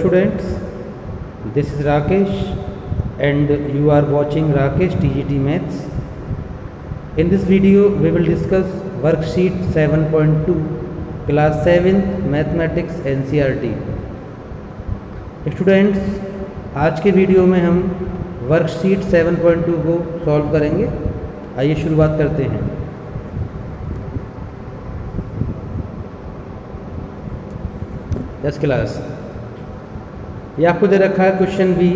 students, this is Rakesh and you are watching Rakesh TGT Maths. In this video we will discuss worksheet 7.2 class 7th Mathematics NCERT. Students, आज के video में हम worksheet 7.2 को solve करेंगे। आइए शुरुआत करते हैं। यस क्लास, ये आपको दे रखा है question B,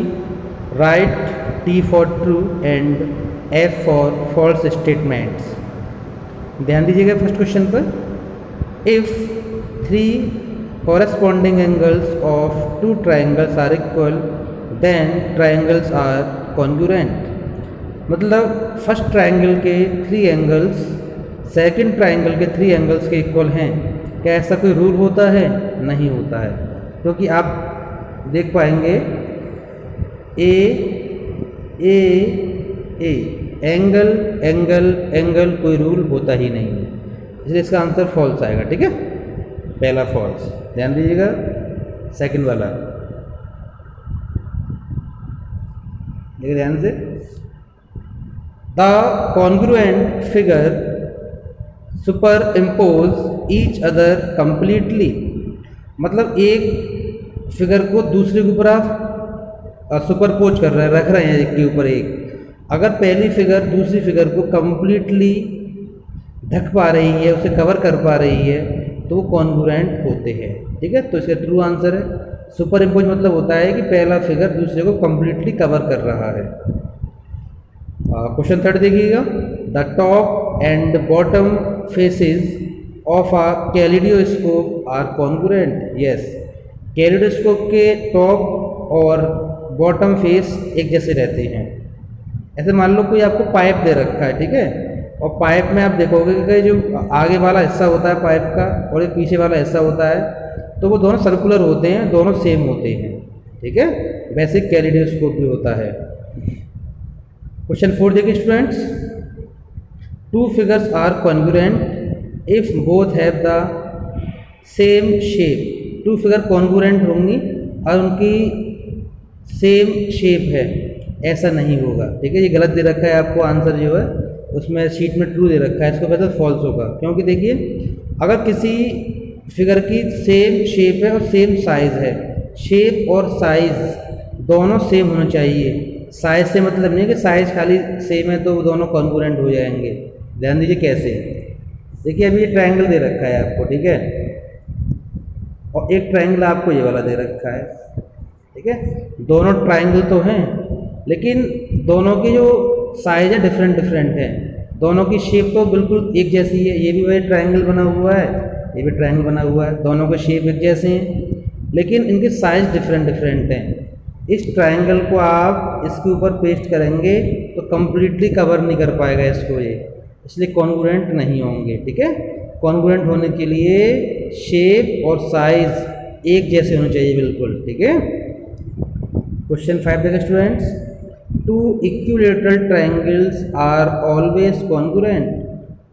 right T for true and F for false statements. ध्यान दीजिएगा फर्स्ट क्वेश्चन पर। If 3 corresponding angles of 2 triangles are equal then triangles are congruent। मतलब फर्स्ट ट्रायंगल के 3 एंगल्स सेकंड ट्रायंगल के 3 एंगल्स के इक्वल हैं। क्या ऐसा कोई रूल होता है? नहीं होता है, क्योंकि आप देख पाएंगे ए ए ए एंगल एंगल एंगल कोई रूल होता ही नहीं है, इसलिए इसका आंसर फॉल्स आएगा। ठीक है, पहला फॉल्स। ध्यान दीजिएगा सेकंड वाला, देखिए ध्यान से। The congruent figure super impose each other completely. मतलब एक फिगर को दूसरे के ऊपर आप सुपरपोज कर रहे हैं, रख रहे हैं एक के ऊपर एक। अगर पहली फिगर दूसरी फिगर को कंप्लीटली ढक पा रही है, उसे कवर कर पा रही है, तो वो कॉन्ग्रुएंट होते हैं। ठीक है, तो इसका ट्रू आंसर है। सुपर इम्पोज मतलब होता है कि पहला फिगर दूसरे को कंप्लीटली कवर कर रहा है। क्वेश्चन थर्ड देखिएगा। The top and bottom faces of a kaleidoscope are congruent. Yes, kaleidoscope के टॉप और बॉटम फेस एक जैसे रहते हैं। ऐसे मान लो कोई आपको पाइप दे रखा है, ठीक है, और पाइप में आप देखोगे कि जो आगे वाला हिस्सा होता है पाइप का और एक पीछे वाला हिस्सा होता है, तो वो दोनों सर्कुलर होते हैं, दोनों सेम होते हैं। ठीक है, वैसे कैलिडोस्कोप भी होता है। क्वेश्चन 4 देखिए students. 2 figures are congruent if both have the same shape. 2 figure congruent होंगी और उनकी सेम शेप है, ऐसा नहीं होगा। ठीक है, ये गलत दे रखा है आपको आंसर जो है, उसमें शीट में ट्रू दे रखा है, इसको वैसे फॉल्स होगा। क्योंकि देखिए अगर किसी फिगर की सेम शेप है और सेम साइज़ है, शेप और साइज़ दोनों सेम होना चाहिए। साइज़ से मतलब नहीं कि साइज़ खाली सेम है तो वो दोनों कॉन्ग्रुएंट हो जाएंगे। ध्यान दीजिए कैसे। देखिए अभी ये ट्रायंगल दे रखा है आपको, ठीक है, और एक ट्रायंगल आपको ये वाला दे रखा है। ठीक है, दोनों ट्रायंगल तो हैं, लेकिन दोनों की जो साइज़ है डिफरेंट डिफरेंट है। दोनों की शेप तो बिल्कुल एक जैसी है। ये भी वही ट्रायंगल बना हुआ है, ये भी ट्रायंगल बना हुआ है, दोनों के शेप एक जैसे हैं, लेकिन इनके साइज़ डिफरेंट डिफरेंट हैं। इस ट्रायंगल को आप इसके ऊपर पेस्ट करेंगे तो कम्प्लीटली कवर नहीं कर पाएगा इसको ये, इसलिए कॉन्ग्रुएंट नहीं होंगे। ठीक है, कॉन्ग्रुएंट होने के लिए शेप और साइज़ एक जैसे होने चाहिए बिल्कुल। ठीक है, क्वेश्चन 5 देखिए students. 2 equilateral triangles are always congruent.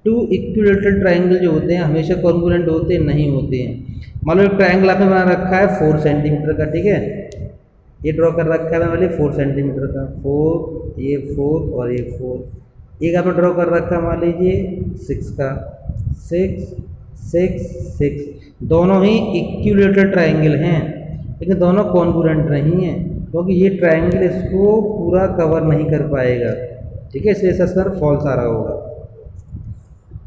2 equilateral triangle जो होते हैं हमेशा कॉन्ग्रुएंट होते हैं? नहीं होते हैं। मान लो एक ट्रायंगल आपने बना रखा है 4 सेंटीमीटर का, ठीक है, ये ड्रॉ कर रखा है मैंने 4 सेंटीमीटर का, 4 ये 4 और ये 4। एक आपने ड्रॉ कर रखा मान लीजिए 6 का, 6 6 6। दोनों ही इक्विलैटरल ट्रायंगल हैं, लेकिन दोनों कॉन्ग्रुएंट नहीं हैं, क्योंकि ये ट्रायंगल इसको पूरा कवर नहीं कर पाएगा। ठीक है, इसलिए इसका आंसर फॉल्स आ रहा होगा।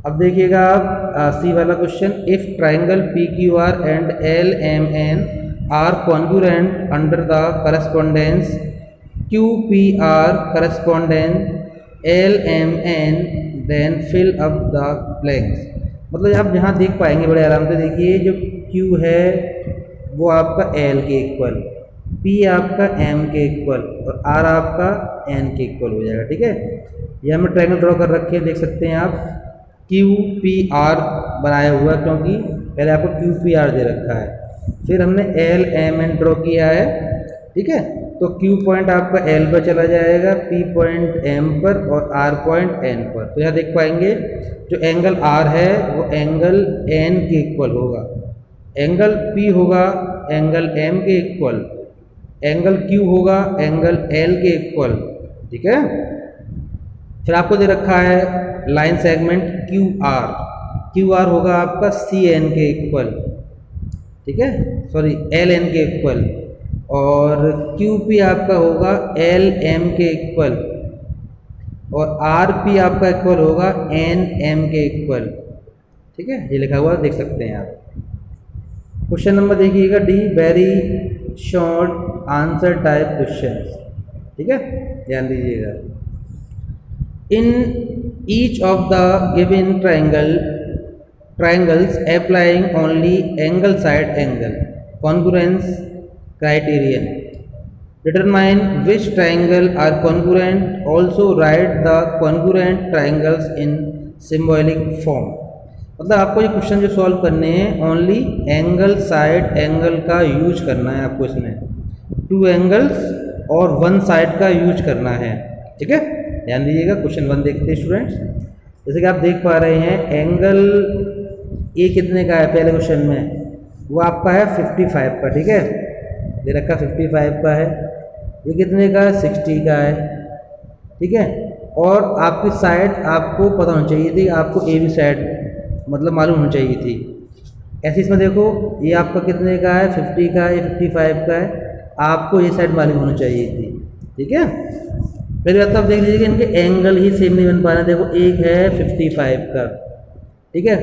अब देखिएगा आप सी वाला question. If triangle P Q R and L M N are congruent under the correspondence Q P R correspondence L M N then fill up the blanks. मतलब आप यहाँ देख पाएंगे बड़े आराम से। देखिए जो क्यू है वो आपका एल के इक्वल, पी आपका एम के इक्वल और आर आपका एन के इक्वल हो जाएगा। ठीक है, ये हमने ट्रायंगल ड्रॉ कर रखे हैं, देख सकते हैं आप। क्यू पी आर बनाया हुआ है क्योंकि पहले आपको क्यू पी आर दे रखा है, फिर हमने एल एम एन ड्रॉ किया है। ठीक है, तो क्यू पॉइंट आपका एल पर चला जाएगा, पी पॉइंट एम पर और आर पॉइंट एन पर। तो यहाँ देख पाएंगे जो एंगल आर है वो एंगल एन के इक्वल होगा, एंगल पी होगा एंगल एम के इक्वल एंगल क्यू होगा एंगल एल के इक्वल, ठीक है। फिर आपको दे रखा है लाइन सेगमेंट क्यू आर होगा आपका सी एन के इक्वल, ठीक है, सॉरी एल एन के इक्वल, और क्यू पी आपका होगा एल एम के इक्वल, और आर पी आपका इक्वल होगा एन एम के इक्वल, ठीक है। ये लिखा हुआ देख सकते हैं आप। क्वेश्चन नंबर देखिएगा D, very short answer type questions, ठीक है, ध्यान दीजिएगा। In each of the given triangles applying only angle side angle congruence criterion, determine which triangle are congruent, also write the congruent triangles in symbolic form। मतलब आपको ये question जो solve करने हैं ओनली एंगल साइड एंगल का use करना है आपको, इसमें 2 एंगल्स और 1 साइड का यूज करना है, ठीक है। ध्यान दीजिएगा। क्वेश्चन 1 देखते हैं स्टूडेंट्स। जैसे कि आप देख पा रहे हैं एंगल ए कितने का है पहले क्वेश्चन में, वो आपका है 55 का, ठीक है, दे रखा 55 का है। ये कितने का है 60 का है, ठीक है। और आपकी साइड आपको पता होनी चाहिए थी, आपको ए बी साइड मतलब मालूम होनी चाहिए थी। ऐसे इसमें देखो ये आपका कितने का है 50 का है, ये 55 का है, आपको ये साइड मालूम होनी चाहिए थी, ठीक है। फिर आप देख लीजिए कि इनके एंगल ही सेम नहीं बन पा रहे हैं। देखो एक है 55 का, ठीक है,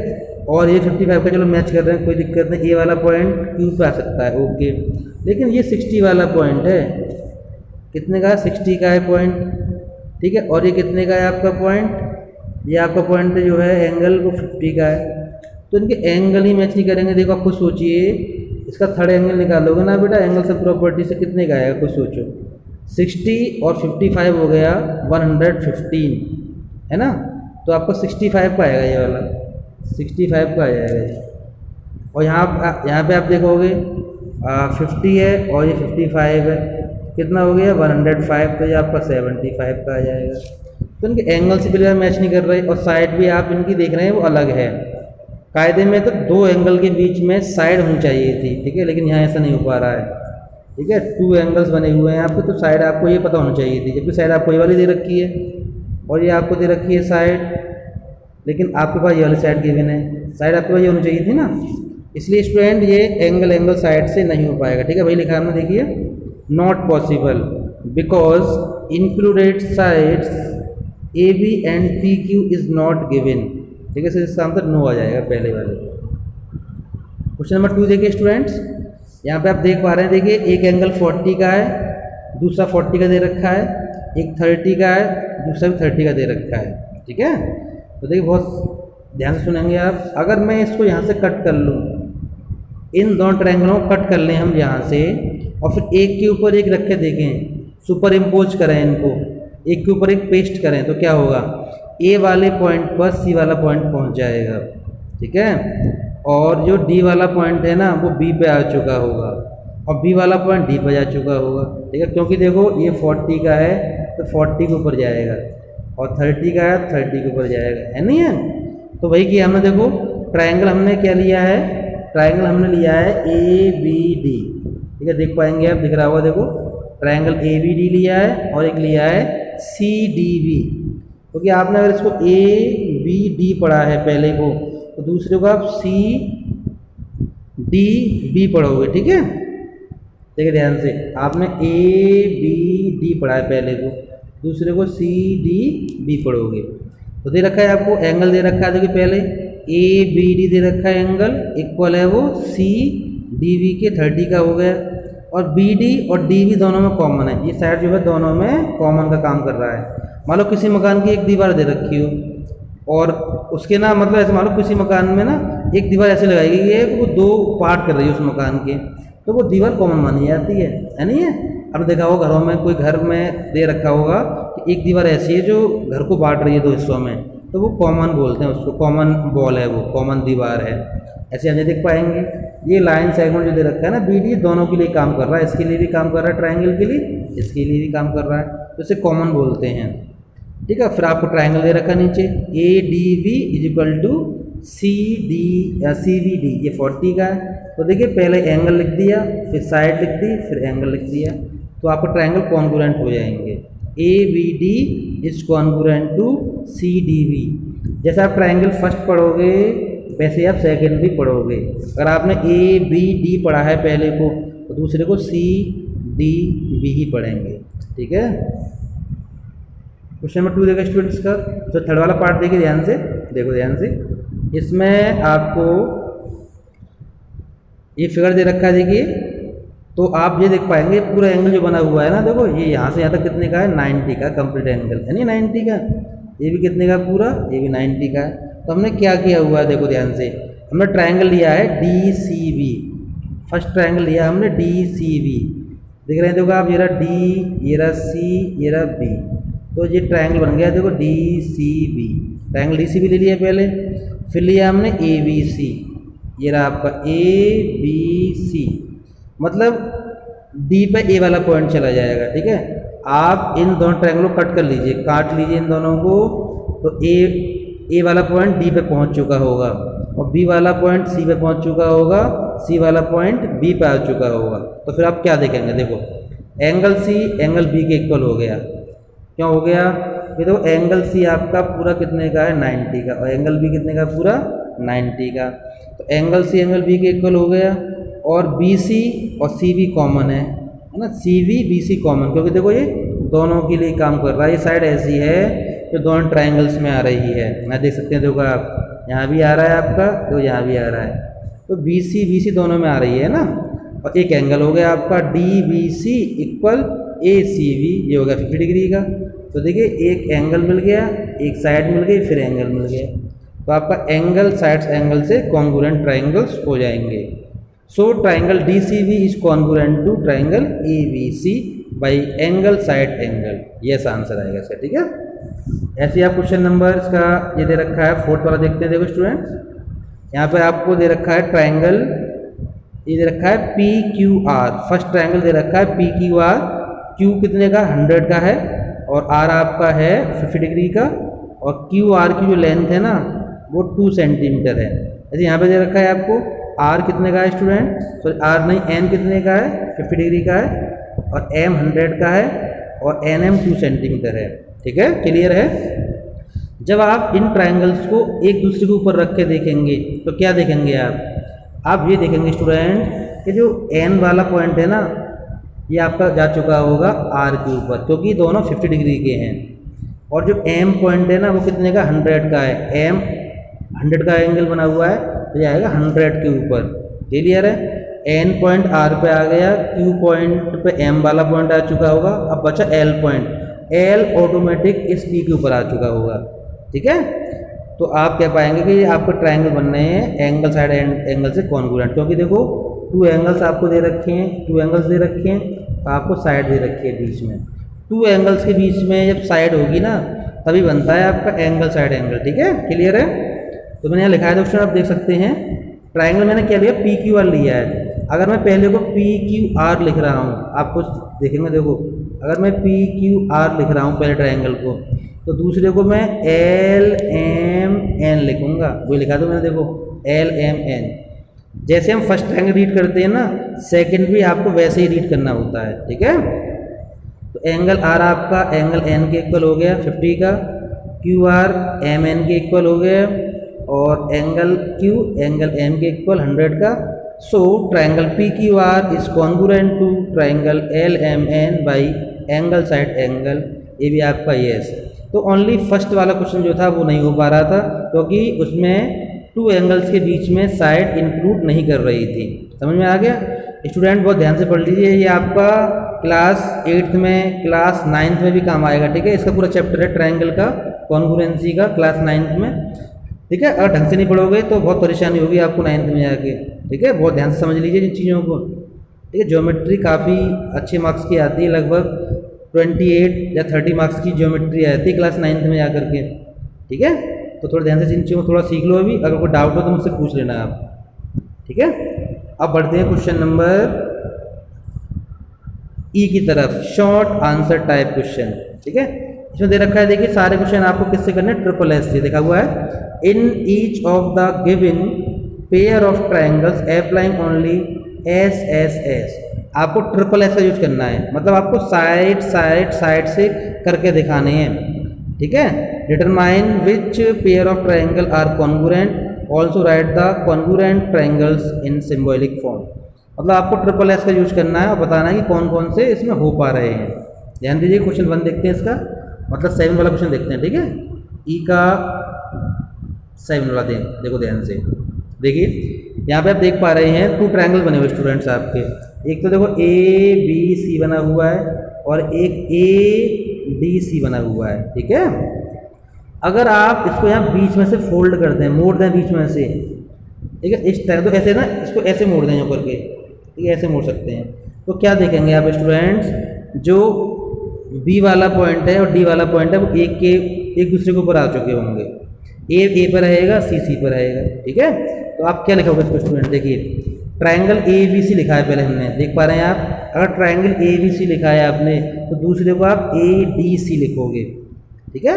और ये 55 का, चलो मैच कर रहे हैं कोई दिक्कत नहीं, ये वाला पॉइंट क्यू पे आ सकता है, ओके। लेकिन ये 60 वाला पॉइंट है, कितने का है 60 का है पॉइंट, ठीक है। और ये कितने का है आपका पॉइंट, ये आपका पॉइंट जो है एंगल वो 50 का है, तो इनके एंगल ही मैच नहीं करेंगे। देखो आप खुद सोचिए, इसका थर्ड एंगल निकालोगे ना बेटा, एंगल से प्रॉपर्टी से कितने का आएगा, कुछ सोचो। 60 और 55 हो गया 115, है ना, तो आपको 65 का आएगा, ये वाला 65 का आ जाएगा। और यहाँ पे आप देखोगे 50 है और ये 55 है, कितना हो गया 105, तो ये आपका 75 का आ जाएगा। तो इनके एंगल से बिल्कुल मैच नहीं कर रहे, और साइड भी आप इनकी देख रहे हैं वो अलग है। कायदे में तो 2 एंगल के बीच में साइड होनी चाहिए थी, ठीक है, लेकिन यहाँ ऐसा नहीं हो पा रहा है, ठीक है। 2 एंगल्स बने हुए हैं आपको, तो साइड आपको ये पता होनी चाहिए थी, जबकि साइड आपको ये वाली दे रखी है और ये आपको दे रखी है साइड, लेकिन आपके पास ये वाली साइड गिवन है, साइड आपके पास ये होनी चाहिए थी ना। इसलिए स्टूडेंट ये एंगल साइड से नहीं हो पाएगा, ठीक है। भाई लिखा हमने, देखिए not possible because included sides A B and P Q is not given, ठीक है। इसका आंसर नो आ जाएगा पहले वाले। क्वेश्चन नंबर 2 देखिए स्टूडेंट्स, यहाँ पे आप देख पा रहे हैं, देखिए एक एंगल 40 का है, दूसरा 40 का दे रखा है, एक 30 का है, दूसरा भी 30 का दे रखा है, ठीक है। तो देखिए बहुत ध्यान से सुनेंगे आप। अगर मैं इसको यहाँ से कट कर लूँ, इन दोनों ट्रायंगलों को कट कर लें हम यहाँ से, और फिर एक के ऊपर एक रख के देखें, सुपर इम्पोज करें इनको, एक के ऊपर एक पेस्ट करें, तो क्या होगा, ए वाले पॉइंट पर सी वाला पॉइंट पहुँच जाएगा, ठीक है। और जो डी वाला पॉइंट है ना वो बी पे आ चुका होगा, और बी वाला पॉइंट डी पे जा चुका होगा, ठीक है। क्योंकि देखो ये 40 का है तो 40 के ऊपर जाएगा, और 30 का है तो 30 के ऊपर जाएगा, है नहीं है। तो वही किया हमने, देखो ट्रायंगल हमने क्या लिया है, ट्रायंगल हमने लिया है ए बी डी, ठीक है, देख पाएंगे आप, दिख रहा होगा, देखो ट्रायंगल ए बी डी लिया है और एक लिया है सी डी बी। क्योंकि आपने अगर इसको ए बी डी पढ़ा है पहले को, तो दूसरे को आप सी डी बी पढ़ोगे, ठीक है। देखिए ध्यान से, आपने ए बी डी पढ़ा है पहले को, दूसरे को सी डी बी पढ़ोगे। तो दे रखा है आपको एंगल दे रखा है, देखिए पहले ए बी डी दे रखा है एंगल, इक्वल है वो सी डी बी के 30 का हो गया, और बी डी और डी बी दोनों में कॉमन है, ये साइड जो है दोनों में कॉमन का काम कर रहा है। मान लो किसी मकान की एक दीवार दे रखी हो, और उसके ना मतलब ऐसे मान लो किसी मकान में ना एक दीवार ऐसे लगाई गई है कि वो 2 पार्ट कर रही है उस मकान के, तो वो दीवार कॉमन मानी जाती है नहीं है। अब देखा होगा घरों में, कोई घर में दे रखा होगा कि एक दीवार ऐसी है जो घर को बांट रही है 2 हिस्सों में, तो वो कॉमन बोलते हैं उसको, कॉमन वॉल है, वो कॉमन दीवार है, ऐसे हम देख पाएंगे। ये लाइन सेगमेंट जो दे रखा है ना बी डी, दोनों के लिए काम कर रहा है, इसके लिए भी काम कर रहा है, ट्रायंगल के लिए, इसके लिए भी काम कर रहा है, तो इसे कॉमन बोलते हैं, ठीक है। फिर आपको ट्रायंगल दे रखा है नीचे, A D B is equal to C D या सी वी डी ये 40 का है। तो देखिए पहले एंगल लिख दिया, फिर साइड लिख दी, फिर एंगल लिख दिया, तो आपका ट्रायंगल कॉन्ग्रुएंट हो जाएंगे। A B D is congruent to C D V. जैसे आप ट्रायंगल फर्स्ट पढ़ोगे वैसे आप सेकंड भी पढ़ोगे। अगर आपने ए बी डी पढ़ा है पहले को, तो दूसरे को सी डी बी ही पढ़ेंगे, ठीक है। क्वेश्चन नंबर 2 देखो स्टूडेंट्स का, तो थर्ड वाला पार्ट देखिए ध्यान से, देखो ध्यान से। इसमें आपको ये फिगर दे रखा है देखिए, तो आप ये देख पाएंगे पूरा एंगल जो बना हुआ है ना, देखो ये यहाँ से यहाँ तक कितने का है, 90 का कंप्लीट एंगल, यानी 90 का। ये भी कितने का पूरा, ये भी 90 का है। तो हमने क्या किया हुआ है देखो ध्यान से, हमने ट्रायंगल लिया है D C B, first triangle लिया हमने डी सी बी, देख रहे हैं देखो आप, ये रहा डी, ये रहा सी, ये रहा बी, तो ये ट्रायंगल बन गया देखो D C B. Triangle D C B ले लिया पहले, फिर लिया हमने ए बी सी, ये रहा आपका ए बी सी, मतलब डी पे ए वाला पॉइंट चला जाएगा, ठीक है। आप इन दोनों ट्रायंगल को कट कर लीजिए, काट लीजिए इन दोनों को, तो ए वाला पॉइंट डी पे पहुंच चुका होगा, और बी वाला पॉइंट सी पे पहुंच चुका होगा, सी वाला पॉइंट बी पे आ चुका होगा। तो फिर आप क्या देखेंगे, देखो एंगल सी एंगल बी के इक्वल हो गया। क्यों हो गया, ये देखो एंगल सी आपका पूरा कितने का है, 90 का, और एंगल बी कितने का पूरा 90 का। तो एंगल सी एंगल बी के इक्वल हो गया, और बी सी और सी बी कॉमन है ना, सी वी बी सी कॉमन, क्योंकि देखो ये दोनों के लिए काम कर रहा है। ये साइड ऐसी है जो दोनों ट्रायंगल्स में आ रही है, ना देख सकते हैं देखो आप, यहाँ भी आ रहा है आपका, तो यहाँ भी आ रहा है, तो बी सी दोनों में आ रही है ना। और एक एंगल हो गया आपका D B C equal A C V, ये हो गया 50 डिग्री का। तो देखिए एक एंगल मिल गया, एक साइड मिल गई, फिर एंगल मिल गया, तो आपका एंगल साइड्स एंगल से कॉन्ग्रुएंट ट्रायंगल्स हो जाएंगे। So triangle D C B is congruent to triangle A B C by angle side angle, yes answer आएगा इसका, ठीक है। ऐसे आप क्वेश्चन नंबर इसका ये दे रखा है, फोर्थ वाला देखते हैं। देखो स्टूडेंट्स, यहाँ पे आपको दे रखा है ट्रायंगल, ये दे रखा है P Q R, first triangle दे रखा है पी क्यू आर, क्यू कितने का 100 का है, और आर आपका है 50 डिग्री का, और क्यू आर की जो लेंथ है ना वो 2 सेंटीमीटर है। ऐसे यहाँ पे दे रखा है आपको आर कितने का है स्टूडेंट, सॉरी आर नहीं, एन कितने का है, 50 डिग्री का है, और एम 100 का है, और एन एम 2 सेंटीमीटर है, ठीक है, क्लियर है। जब आप इन ट्रायंगल्स को एक दूसरे के ऊपर रख के देखेंगे तो क्या देखेंगे आप ये देखेंगे स्टूडेंट कि जो एन वाला पॉइंट है ना, ये आपका जा चुका होगा आर के ऊपर, क्योंकि दोनों 50 डिग्री के हैं, और जो एम पॉइंट है ना वो कितने का 100 का है, एम 100 का एंगल बना हुआ है, तो ये आएगा 100 के ऊपर, क्लियर है। एन पॉइंट आर पे आ गया, क्यू पॉइंट पे एम वाला पॉइंट आ चुका होगा, अब बचा एल पॉइंट, एल ऑटोमेटिक इस पी के ऊपर आ चुका होगा, ठीक है। तो आप कह पाएंगे कि आपको ट्रायंगल बन रहे हैं एंगल साइड एंगल से कॉन्ग्रुएंट, क्योंकि देखो 2 एंगल्स आपको दे रखे हैं, 2 एंगल्स दे रखे हैं, तो आपको साइड दे रखी है बीच में। 2 एंगल्स के बीच में जब साइड होगी ना तभी बनता है आपका एंगल साइड एंगल, ठीक है, क्लियर है। तो मैंने यहाँ लिखा है दोस्तों, आप देख सकते हैं ट्रायंगल मैंने क्या लिया, पी क्यू आर लिया है। अगर मैं पहले को पी क्यू आर लिख रहा हूँ, आप कुछ देखेंगे, देखो अगर मैं पी क्यू आर लिख रहा हूँ पहले ट्रायंगल को, तो दूसरे को मैं एल एम एन लिखूंगा, वो लिखा दो मैंने, देखो एल एम एन। जैसे हम फर्स्ट ट्रायंगल रीड करते हैं ना, सेकंड भी आपको वैसे ही रीड करना होता है, ठीक है। तो एंगल आर आपका एंगल एन के इक्वल हो गया 50 का, क्यू आर एम एन के इक्वल हो गया, और एंगल क्यू एंगल एम के इक्वल 100 का। So triangle P Q R is congruent to triangle L M N by angle side angle, ये भी आपका यस। तो ओनली फर्स्ट वाला क्वेश्चन जो था वो नहीं हो पा रहा था, क्योंकि उसमें 2 एंगल्स के बीच में साइड इंक्लूड नहीं कर रही थी। समझ में आ गया स्टूडेंट, बहुत ध्यान से पढ़ लीजिए, ये आपका क्लास 8th में क्लास 9th में भी काम आएगा, ठीक है। इसका पूरा चैप्टर है ट्रायंगल का कॉन्ग्रुएंसी का, क्लास 9th में, ठीक है। अगर ढंग से नहीं पढ़ोगे तो बहुत परेशानी होगी आपको 9th में आके, ठीक है। बहुत ध्यान से समझ लीजिए इन चीज़ों को, ठीक है। ज्योमेट्री काफ़ी अच्छे मार्क्स की आती है, लगभग 28 या 30 मार्क्स की ज्योमेट्री आती है क्लास 9th में आकर के, ठीक है। तो थोड़ा ध्यान से इन चीज़ों को थोड़ा सीख लो अभी, अगर कोई डाउट हो तो मुझसे पूछ लेना आप, ठीक है। अब बढ़ते हैं क्वेश्चन नंबर ई की तरफ, शॉर्ट आंसर टाइप क्वेश्चन, ठीक है। इसमें दे रखा है, देखिए सारे क्वेश्चन आपको किससे करने, ट्रिपल एस से लिखा हुआ है। In each of the given pair of triangles applying only S S S. आपको ट्रिपल एस का यूज करना है, मतलब आपको साइड साइड साइड से करके दिखाने हैं, ठीक है। Determine which pair of triangle are congruent, also write the congruent triangles in symbolic form. मतलब आपको ट्रिपल एस का यूज करना है और बताना है कि कौन कौन से इसमें हो पा रहे हैं। ध्यान दीजिए, क्वेश्चन 1 देखते हैं इसका, मतलब 7 वाला क्वेश्चन देखते हैं, ठीक है। ई का 7 वाला देखो ध्यान से। देखिए यहाँ पे आप देख पा रहे हैं 2 ट्रायंगल बने हुए स्टूडेंट्स आपके। एक तो देखो ए बी सी बना हुआ है और एक ए डी सी बना हुआ है, ठीक है। अगर आप इसको यहाँ बीच में से फोल्ड कर दें, मोड़ दें बीच में से, ठीक है, इस टाइम तो ऐसे ना, इसको ऐसे मोड़ दें यहाँ करके, ठीक है, ऐसे मोड़ सकते हैं। तो क्या देखेंगे आप स्टूडेंट्स, जो बी वाला पॉइंट है और डी वाला पॉइंट है वो एक दूसरे के ऊपर आ चुके होंगे। ए पर रहेगा, सी पर रहेगा, ठीक है। तो आप क्या लिखोगे इसको स्टूडेंट, देखिए ट्रायंगल ए बी सी लिखा है, पहले हमने देख पा रहे हैं आप। अगर ट्रायंगल ए बी सी लिखा है आपने तो दूसरे को आप ए डी सी लिखोगे, ठीक है।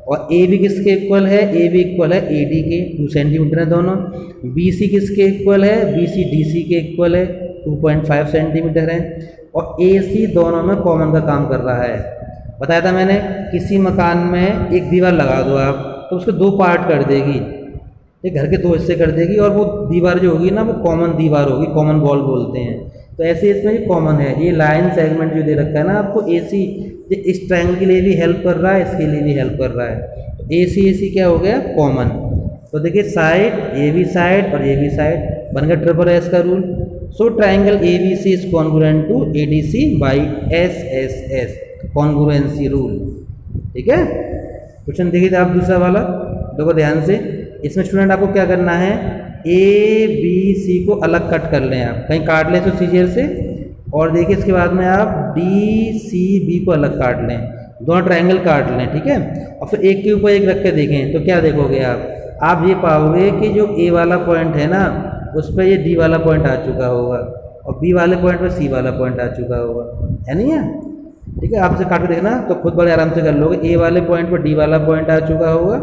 और ए बी किसके इक्वल है, ए बी इक्वल है ए डी के, 2 सेंटीमीटर है दोनों। बी सी किसके इक्वल है, बी सी डी सी के इक्वल है, 2.5 सेंटीमीटर है। और ए सी दोनों में कॉमन का काम कर रहा है। बताया था मैंने, किसी मकान में एक दीवार लगा दो आप तो उसके 2 पार्ट कर देगी, ये घर के 2 हिस्से कर देगी, और वो दीवार जो होगी ना वो कॉमन दीवार होगी, कॉमन वॉल बोलते हैं। तो ऐसे इसमें ये कॉमन है, ये लाइन सेगमेंट जो दे रखा है ना आपको ए सी, ये इस ट्रायंगल के लिए भी हेल्प कर रहा है, इसके लिए भी हेल्प कर रहा है। तो ए सी क्या हो गया, कॉमन। तो देखिए साइड, ए बी साइड और ए बी साइड, बन गया ट्रिपल एस का rule. So triangle A B C is congruent to A D C by S S S, congruency rule, ठीक है। क्वेश्चन देखिए आप दूसरा वाला, देखो ध्यान से। इसमें स्टूडेंट आपको क्या करना है, ए बी सी को अलग कट कर लें, आप कहीं काट लें तो सीजर से, और देखिए इसके बाद में आप डी सी बी को अलग काट लें, दोनों ट्रायंगल काट लें, ठीक है। और फिर एक के ऊपर एक रख के देखें तो क्या देखोगे आप ये पाओगे कि जो ए वाला पॉइंट है ना उस पर ये डी वाला पॉइंट आ चुका होगा और बी वाले पॉइंट पर सी वाला पॉइंट आ चुका होगा, है नहीं है, ठीक है। आपसे काट के देखना तो खुद बड़े आराम से कर लोगे। ए वाले पॉइंट पर डी वाला पॉइंट आ चुका होगा,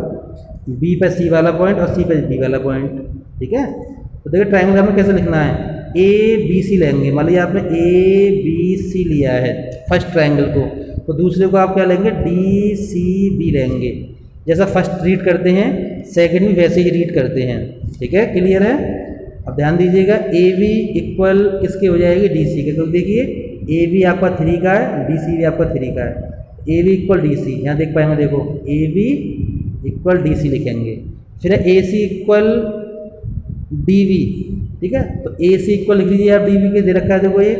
बी पे सी वाला पॉइंट और सी पे बी वाला पॉइंट, ठीक है। तो देखिए ट्रायंगल में कैसे लिखना है, ए बी सी लेंगे, मान लीजिए आपने ए बी सी लिया है फर्स्ट ट्रायंगल को, तो दूसरे को आप क्या लेंगे, डी सी बी लेंगे। जैसा फर्स्ट रीड करते हैं सेकंड भी वैसे ही रीड करते हैं, ठीक है, क्लियर है। अब ध्यान दीजिएगा, ए बी इक्वल किसके हो जाएगी, डी सी के। तो देखिए ए बी आपका 3 का है, डी सी भी आपका 3 का है, A B equal D C, यहाँ देख पाएंगे, देखो A B equal D C लिखेंगे। फिर A C equal D V, ठीक है। तो ए सी इक्वल लिख लीजिए आप, डी वी के दे रखा है, देखो ये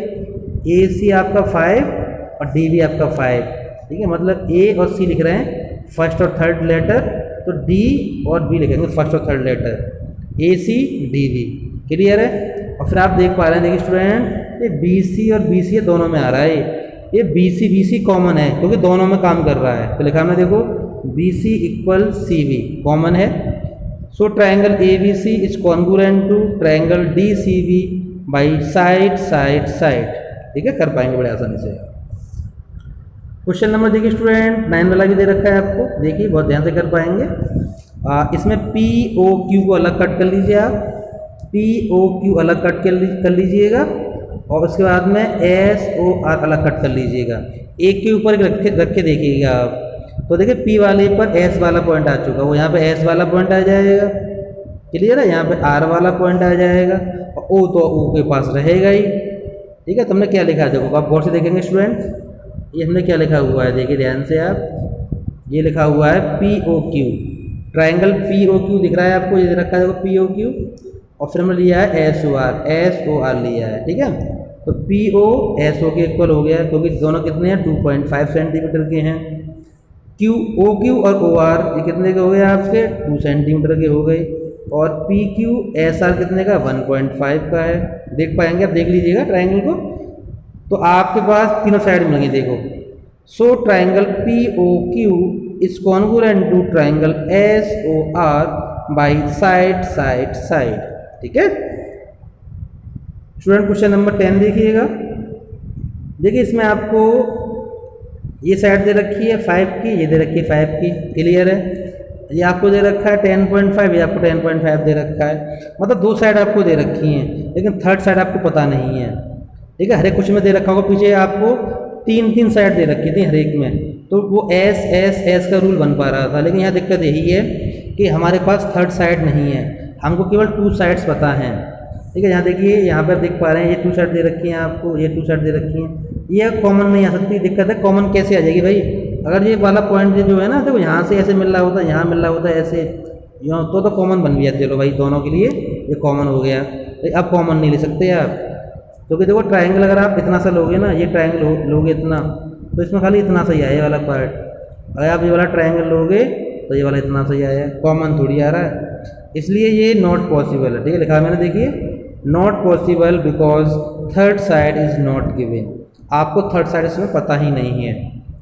ए सी आपका 5 और डी वी आपका 5, ठीक है। मतलब ए और सी लिख रहे हैं फर्स्ट और थर्ड लेटर, तो डी और बी लिखेंगे फर्स्ट और third letter, A C D V, clear है। और फिर आप देख पा रहे हैं, देखिए स्टूडेंट, ये बी सी और बी सी दोनों में आ रहा है, ये बी सी कॉमन है क्योंकि दोनों में काम कर रहा है। तो लिखा हमने, देखो B C equal C B common है। So triangle A B C is congruent to triangle D C B by side side side, ठीक है, कर पाएंगे बड़े आसानी से। क्वेश्चन नंबर देखिए स्टूडेंट 9 वाला भी दे रखा है आपको, देखिए बहुत ध्यान से कर पाएंगे। इसमें पी ओ क्यू को अलग कट कर लीजिए आप, पी ओ क्यू अलग कट कर लीजिएगा, और उसके बाद में एस ओ आर अलग कट कर लीजिएगा, एक के ऊपर रख के देखिएगा आप। तो देखिए पी वाले पर एस वाला पॉइंट आ चुका, वो यहाँ पे एस वाला पॉइंट आ जाएगा, क्लियर है। यहाँ पे आर वाला पॉइंट आ जाएगा और ओ तो ओ के पास रहेगा ही, ठीक है। तुमने क्या लिखा है, देखो आप गौर से देखेंगे स्टूडेंट, ये हमने क्या लिखा हुआ है, देखिए ध्यान से आप, ये लिखा हुआ है P O Q, triangle P O Q दिख रहा है आपको, ये रखा है देखो पी ओ क्यू, और फिर हमने लिया है एस ओ आर लिया है, ठीक है। तो पी ओ एस ओ के इक्वल हो गया क्योंकि दोनों कितने हैं, 2.5 सेंटीमीटर के हैं। क्यू ओ क्यू और ओ आर ये कितने के हो गए आपके, 2 सेंटीमीटर के हो गए। और पी क्यू एस आर कितने का, 1.5 का है, देख पाएंगे आप, देख लीजिएगा ट्रायंगल को। तो आपके पास तीनों साइड मिलेंगे, देखो। So triangle P O Q is congruent to triangle S O R by side side side, ठीक है। स्टूडेंट क्वेश्चन नंबर 10 देखिएगा, देखिए इसमें आपको ये साइड दे रखी है 5 की, ये दे रखी है 5 की, क्लियर है। ये आपको दे रखा है 10.5, ये आपको 10.5 दे रखा है। मतलब दो साइड आपको दे रखी हैं, लेकिन थर्ड साइड आपको पता नहीं है। ठीक है, हर एक क्वेश्चन में दे रखा होगा, पीछे आपको 3 साइड दे रखी थी हर एक में, तो वो एस एस एस का रूल बन पा रहा था। लेकिन यहाँ दिक्कत यही है कि हमारे पास थर्ड साइड नहीं है, हमको केवल 2 साइड्स पता हैं। ठीक है, यहाँ देखिए, यहाँ पर देख पा रहे हैं ये 2 साइड दे रखी हैं आपको, ये 2 साइड दे रखी हैं। ये कॉमन नहीं आ सकती, दिक्कत है। कॉमन कैसे आ जाएगी भाई? अगर ये वाला पॉइंट जो है ना, देखो यहाँ से ऐसे मिल रहा होता है, यहाँ मिल रहा होता है ऐसे, यूँ तो कॉमन बन गया। चलो भाई, दोनों के लिए ये कॉमन हो गया। अब कॉमन नहीं ले सकते आप, क्योंकि देखो ट्रायंगल अगर आप इतना सा लोगे ना, ये ट्रायंगल लोगे इतना, तो इसमें खाली इतना सा ही आया ये वाला पार्ट। अगर आप ये वाला ट्रायंगल लोगे तो ये वाला इतना सा ही आया, कॉमन थोड़ी आ रहा है। इसलिए ये नॉट पॉसिबल है। ठीक है, लिखा मैंने, देखिए, not possible because third side is not given. आपको थर्ड साइड इसमें पता ही नहीं है।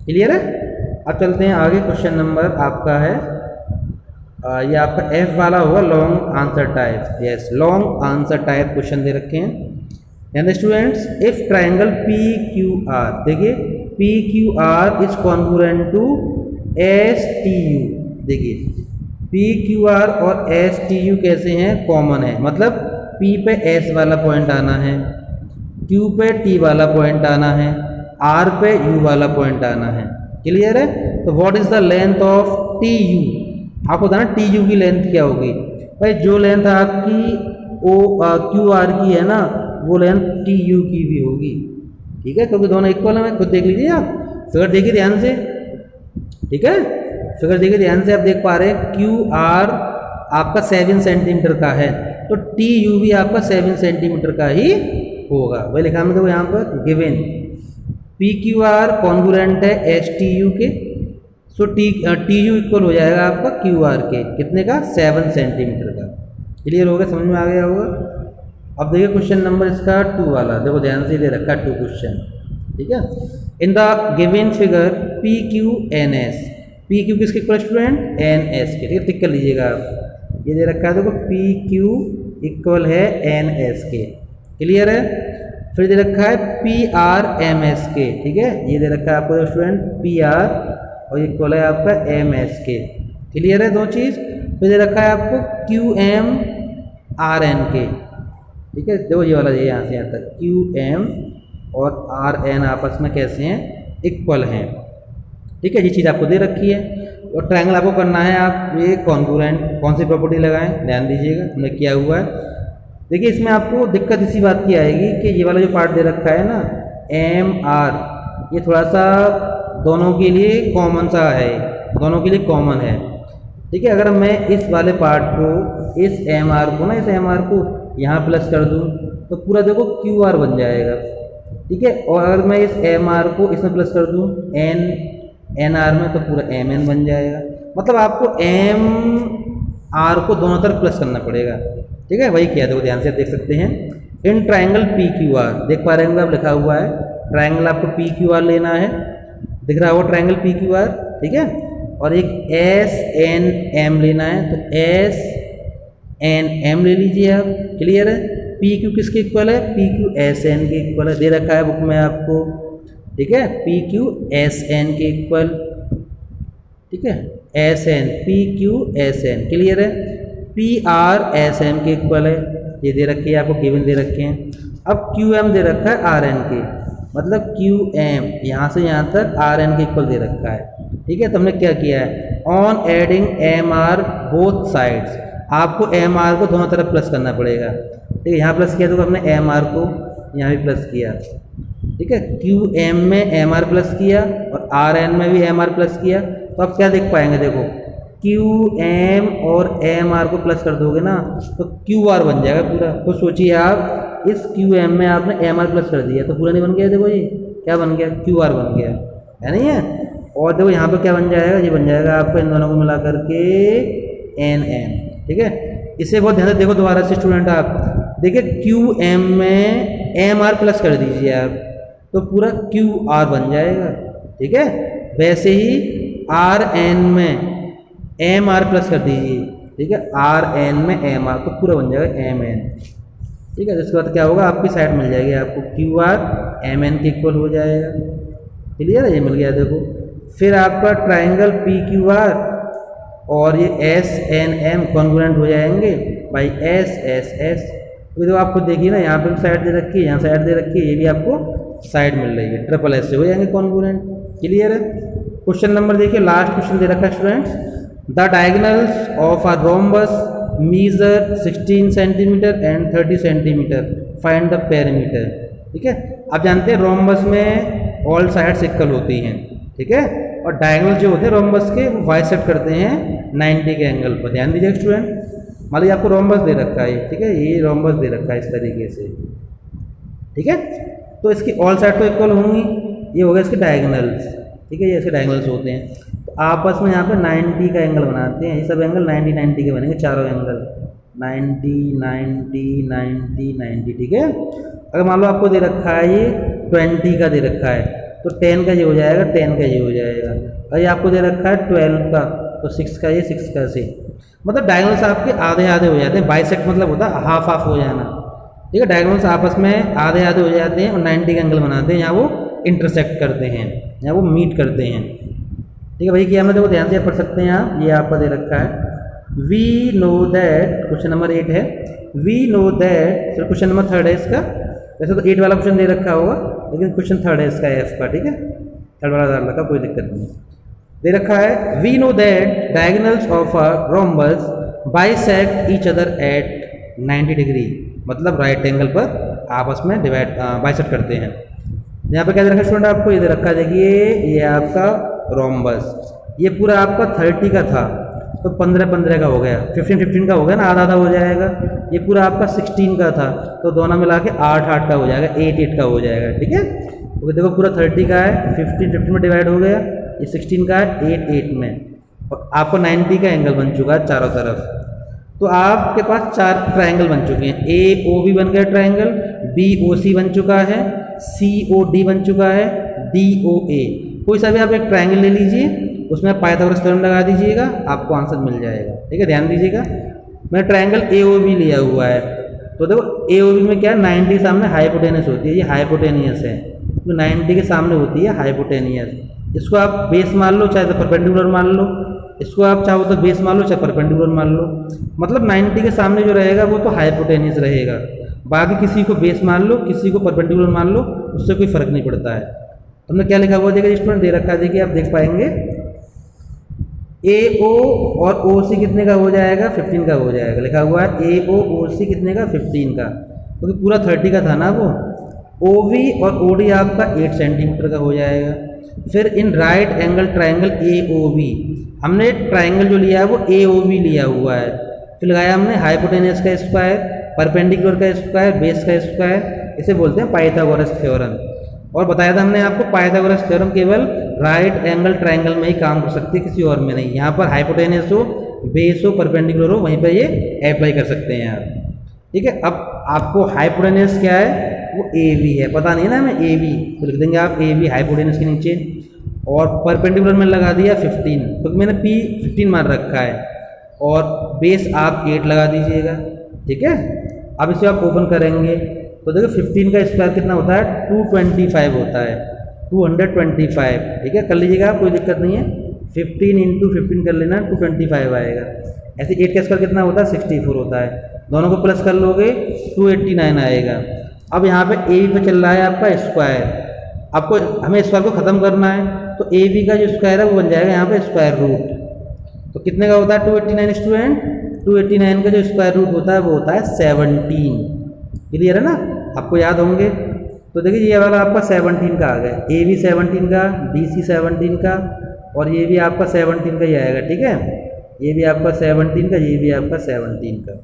क्लियर है? अब चलते हैं आगे। क्वेश्चन नंबर आपका है ये आपका F वाला होगा, long answer type. Yes, long answer type question दे रखे हैं। And students, if triangle P Q R, देखिए P Q R is congruent to S T U. देखिए पी क्यू आर और एस टी यू कैसे हैं? कॉमन है। मतलब P पे S वाला पॉइंट आना है, Q पे T वाला पॉइंट आना है, R पे U वाला पॉइंट आना है। क्लियर है? तो what is the length of T U? आपको बताना टी यू की लेंथ क्या होगी। भाई जो लेंथ आपकी क्यू आर की है ना, वो लेंथ टी यू की भी होगी। ठीक है, क्योंकि दोनों इक्वल है। खुद देख लीजिए आप, फिगर देखिए ध्यान से। ठीक है, फिगर देखिए ध्यान से, आप देख पा रहे हैं क्यू आर आपका 7 सेंटीमीटर का है, तो टी यू भी आपका 7 सेंटीमीटर का ही होगा। वही लिखा है देखो यहाँ पर, given P Q are congruent है एस टी यू के, सो टी यू इक्वल हो जाएगा आपका क्यू आर के, कितने का? 7 सेंटीमीटर का। क्लियर हो गया? समझ में आ गया होगा। अब देखिए क्वेश्चन नंबर इसका 2 वाला, देखो ध्यान से दे रखा है 2 क्वेश्चन। ठीक है, in the given figure P Q N S, P Q किसके इक्वल स्टूडेंट? एन एस के। ठीक है, टिक कर लीजिएगा आप। ये दे रखा है देखो, पी क्यू इक्वल है एन एस के। क्लियर है? फिर दे रखा है पी आर एम एस के। ठीक है, ये दे रखा है आपको स्टूडेंट पी आर और इक्वल है आपका एम एस के। क्लियर है? दो चीज़। फिर दे रखा है आपको क्यू एम आर एन के। ठीक है, देखो ये वाला, ये यहाँ से यहाँ तक क्यू एम और आर एन आपस में कैसे हैं? इक्वल हैं। ठीक है, ये चीज़ आपको दे रखी है। और ट्रायंगल आपको करना है, आप ये कॉन्ग्रुएंट कौन सी प्रॉपर्टी लगाएं, ध्यान दीजिएगा हमने किया हुआ है। देखिए इसमें आपको दिक्कत इसी बात की आएगी कि ये वाला जो पार्ट दे रखा है ना, एम आर, ये थोड़ा सा दोनों के लिए कॉमन सा है, दोनों के लिए कॉमन है। ठीक है, अगर मैं इस वाले पार्ट को, इस एम आर को ना, इस एम आर को यहाँ प्लस कर दूँ तो पूरा देखो क्यू आर बन जाएगा। ठीक है, और अगर मैं इस एम आर को इसमें प्लस कर दूँ एन आर में, तो पूरा एम एन बन जाएगा। मतलब आपको एम आर को दोनों तरफ प्लस करना पड़ेगा। ठीक है, वही किया, देखो ध्यान से आप देख सकते हैं। In triangle P Q are, देख पा रहे होंगे आप, लिखा हुआ है ट्राइंगल आपको पी क्यू आर लेना है, दिख रहा होगा ट्राइंगल पी क्यू आर। ठीक है, और एक एस एन एम लेना है, तो एस एन एम ले लीजिए आप। क्लियर है? पी क्यू किसके इक्वल है? पी क्यू एस एन के इक्वल है, दे रखा है बुक में आपको। ठीक है, पी क्यू एस एन के इक्वल। ठीक है, S N, P Q S N. Clear है? पी आर एस एम के इक्वल है, ये दे रखी है आपको, गिवन दे रखे हैं। अब क्यू एम दे रखा है आर एन के, मतलब क्यू एम यहाँ से यहाँ तक आर एन के इक्वल दे रखा है। ठीक है, तो हमने क्या किया है? On adding M R both sides, आपको एम आर को दोनों तरफ प्लस करना पड़ेगा। ठीक है, यहाँ प्लस किया तो हमने एम आर को यहाँ भी प्लस किया। ठीक है, क्यू एम में एम आर प्लस किया और आर एन में भी एम आर प्लस किया, तो आप क्या देख पाएंगे? देखो क्यू एम और एम आर को प्लस कर दोगे ना, तो क्यू आर बन जाएगा पूरा। तो सोचिए आप, इस क्यू एम में आपने एम आर प्लस कर दिया तो पूरा नहीं बन गया। देखो ये क्या बन गया? क्यू आर बन गया, है नहीं है? और देखो यहाँ पे क्या बन जाएगा? ये बन जाएगा आपका इन दोनों को मिला करके एन एम। ठीक है, इसे बहुत ध्यान से देखो दोबारा से स्टूडेंट, आप देखिए क्यू एम में एम आर प्लस कर दीजिए आप, तो पूरा क्यू आर बन जाएगा। ठीक है, वैसे ही आर एन में एम आर प्लस कर दीजिए। ठीक है, आर एन में एम आर, तो पूरा बन जाएगा एम एन। ठीक है, इसके बाद क्या होगा? आपकी साइड मिल जाएगी आपको, क्यू आर एम एन के इक्वल हो जाएगा। क्लियर है, ये मिल गया देखो। फिर आपका ट्राइंगल पी क्यू आर और ये एस एन एम कॉन्ग्रुएंट हो जाएंगे बाई एस एस एस। तो आप खुद देखिए ना, यहाँ पे भी साइड दे रखी है, यहाँ साइड दे रखी है, ये भी आपको साइड मिल रही है, ट्रिपल एस से हो जाएंगे कॉन्ग्रुएंट। क्लियर है। क्वेश्चन नंबर देखिए, लास्ट क्वेश्चन दे रखा है students, the diagonals of a rhombus measure 16 centimetre and 30 centimetre, find the perimeter. ठीक है, आप जानते हैं रोम्बस में ऑल साइड्स इक्वल होती हैं, ठीक है, और डायगोनल जो होते हैं रोम्बस के वो बाइसेक्ट करते हैं 90 के एंगल पर। ध्यान दीजिए स्टूडेंट, मान लीजिए आपको रोम्बस दे रखा है, ठीक है, ये रोम्बस दे रखा है इस तरीके से, ठीक है, तो इसकी ऑल साइड तो इक्वल होंगी, ये हो गया इसके डायगोनल्स, ठीक है, ये इसके डायगोनल्स होते हैं। तो आपस में यहाँ पे 90 का एंगल बनाते हैं, ये सब एंगल 90 के बनेंगे, चारों एंगल 90 90 90 90, ठीक है। अगर मान लो आपको दे रखा है ये 20 का दे रखा है, तो 10 का ये हो जाएगा, 10 का ये हो जाएगा। और ये आपको दे रखा है 12 का, तो 6 का ये, 6 का से, मतलब डायगोनल्स आपके आधे आधे हो जाते हैं। बाइसेक्ट मतलब होता है हाफ हाफ हो जाना, ठीक है, डायगोनल्स आपस में आधे आधे हो जाते हैं और 90 का एंगल बनाते हैं, यहाँ वो इंटरसेक्ट करते हैं, यहाँ वो मीट करते हैं, ठीक है भाई। क्या मैं देखो ध्यान से पढ़ सकते हैं आप, ये आपका दे रखा है, we know that, question number 8 है, वी नो दैट, फिर क्वेश्चन नंबर 3 है इसका, वैसे तो 8 वाला क्वेश्चन दे रखा होगा, लेकिन क्वेश्चन 3 है इसका एफ का, ठीक है, 3 वाला डाल रखा, कोई दिक्कत नहीं। दे रखा है, we know that diagonals of a rhombus bisect each other at 90 degree, मतलब राइट एंगल पर आपस में डिवाइड बाइसेक्ट करते हैं। यहाँ पे क्या दे रखा है स्टूडेंट आपको, ये दे रखा है, देखिए ये आपका रोम्बस, ये पूरा आपका 30 का था, तो 15 का हो गया, 15 का हो गया ना, आधा आधा हो जाएगा। ये पूरा आपका 16 का था, तो दोनों मिला के 8 का हो जाएगा, 8 का हो जाएगा, ठीक है। तो देखो पूरा 30 का है, 15 में डिवाइड हो गया, ये 16 का है, 8 में, और आपको 90 का एंगल बन चुका है चारों तरफ। तो आपके पास 4 ट्राइंगल बन चुके हैं, ए ओ बी बन गया ट्राइंगल, बी ओ सी बन चुका है, सी ओ डी बन चुका है, डी ओ ए। कोई सा भी आप एक ट्राइंगल ले लीजिए, उसमें पाइथागोरस थ्योरम लगा दीजिएगा, आपको आंसर मिल जाएगा, ठीक है। ध्यान दीजिएगा, मैं ट्राइंगल ए ओ बी लिया हुआ है, तो देखो ए ओ बी में क्या है, 90 सामने हाइपोटेनियस होती है, ये हाइपोटेनियस है, तो 90 के सामने होती है हाइपोटेनियस। इसको आप बेस मान लो, चाहे तो परपेंडिकुलर मान लो, इसको आप चाहो तो बेस मान लो, चाहे परपेंडिकुलर मान लो, मतलब 90 के सामने जो रहेगा वो तो हाइपोटेनियस रहेगा, बाकी किसी को बेस मान लो, किसी को परपेंडिकुलर मान लो, उससे कोई फर्क नहीं पड़ता है। हमने क्या लिखा हुआ देखिए स्टूडेंट, दे रखा है, देखिए आप देख पाएंगे, ए ओ और ओ सी कितने का हो जाएगा, 15 का हो जाएगा, लिखा हुआ है ए ओ सी कितने का, 15 का, क्योंकि तो पूरा 30 का था ना वो। ओ वी और ओ डी आपका 8 सेंटीमीटर का हो जाएगा। फिर in right angle triangle A O B, हमने ट्राइंगल जो लिया है वो ए ओ बी लिया हुआ है, फिर लगाया हमने हाइपोटेनियस का स्क्वायर, परपेंडिकुलर का स्क्वायर, बेस का स्क्वायर, इसे बोलते हैं पाइथागोरस थ्योरम। और बताया था हमने आपको पाइथागोरस थ्योरम केवल राइट एंगल ट्राइंगल में ही काम कर सकती है, किसी और में नहीं। यहाँ पर हाइपोटेनियस हो, बेस हो, परपेंडिकुलर हो, वहीं पर ये अप्लाई कर सकते हैं आप, ठीक है। अब आपको हाइपोटेनियस क्या है, वो ए वी है, पता नहीं है ना हमें, ए वी तो लिख देंगे आप ए वी हाइपोटेनियस के नीचे, और परपेंडिकुलर में लगा दिया 15, क्योंकि मैंने पी 15 मान रखा है, और बेस आप 8 लगा दीजिएगा, ठीक है। अब इसे आप ओपन करेंगे तो देखो 15 का स्क्वायर कितना होता है, 225 होता है, 225, ठीक है, कर लीजिएगा आप, कोई दिक्कत नहीं है। 15 × 15 कर लेना, 225 आएगा। ऐसे 8 का स्क्वायर कितना होता है, 64 होता है, दोनों को प्लस कर लोगे 289 आएगा। अब यहाँ पे ए बी पे चल रहा है आपका स्क्वायर, आपको हमें स्क्वायर को ख़त्म करना है, तो ए बी का जो स्क्वायर है वो बन जाएगा यहाँ पे स्क्वायर रूट, तो कितने का होता है 289 स्टूडेंट, 289 का जो स्क्वायर रूट होता है वो होता है 17। क्लियर है ना, आपको याद होंगे। तो देखिए ये वाला आपका 17 का आ गया, ए बी 17 का, बी सी 17 का, और ये भी आपका 17 का ही आएगा, ठीक है। ये भी आपका 17 का, ये भी आपका 17 का,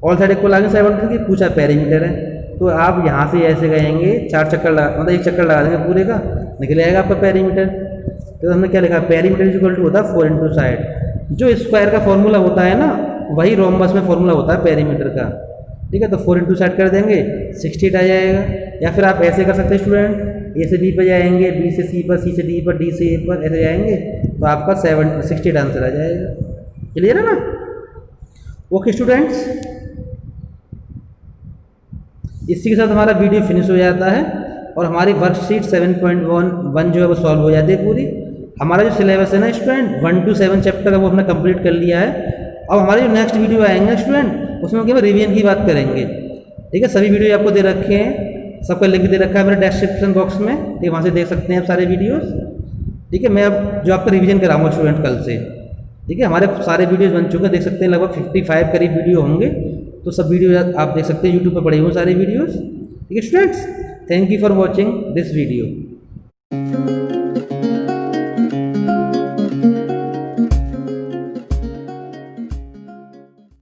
ऑल साइड इक्वल आ गए 17 की। पूछा पेरीमीटर है, तो आप यहाँ से ऐसे गएंगे, 4 चक्कर लगा, मतलब 1 चक्कर लगा देंगे पूरे का, निकल आएगा आपका पेरीमीटर। तो हमने क्या लिखा, पेरीमीटर इज इक्वल टू होता है 4 × साइड। जो स्क्वायर का फॉर्मूला होता है ना, वही रोम्बस में फॉर्मूला होता है पेरीमीटर का, ठीक है। तो 4 × साइड कर देंगे, 68 आ जाएगा। या फिर आप ऐसे कर सकते हैं स्टूडेंट, ए से बी पर जाएंगे, बी से सी पर, सी से डी पर, डी से ए पर, ऐसे जाएंगे, तो आपका 68 आंसर आ जाएगा। क्लियर है ना। ओके स्टूडेंट्स, इसी के साथ हमारा वीडियो फिनिश हो जाता है। और हमारी वर्कशीट 7.1 जो है वो सॉल्व हो जाती है पूरी। हमारा जो सिलेबस है ना स्टूडेंट 1 to 7 चैप्टर का वो हमने कंप्लीट कर लिया है। अब हमारे जो नेक्स्ट वीडियो आएंगे स्टूडेंट उसमें केवल रिवीजन की बात करेंगे। ठीक है, सभी वीडियो आपको दे रखे हैं, सबका लिंक दे रखा है मेरे डिस्क्रिप्शन बॉक्स में, ठीक है, वहाँ से देख सकते हैं आप सारे वीडियोस। ठीक है, मैं अब जो आपका रिवीजन कराऊंगा स्टूडेंट कल से। ठीक है, हमारे सारे वीडियोस बन चुके हैं, देख सकते हैं लगभग 55 करीब वीडियो होंगे, तो सब वीडियो आप देख सकते हैं यूट्यूब पर पड़े हुए सारे वीडियोस। ठीक है students, thank you for watching this video.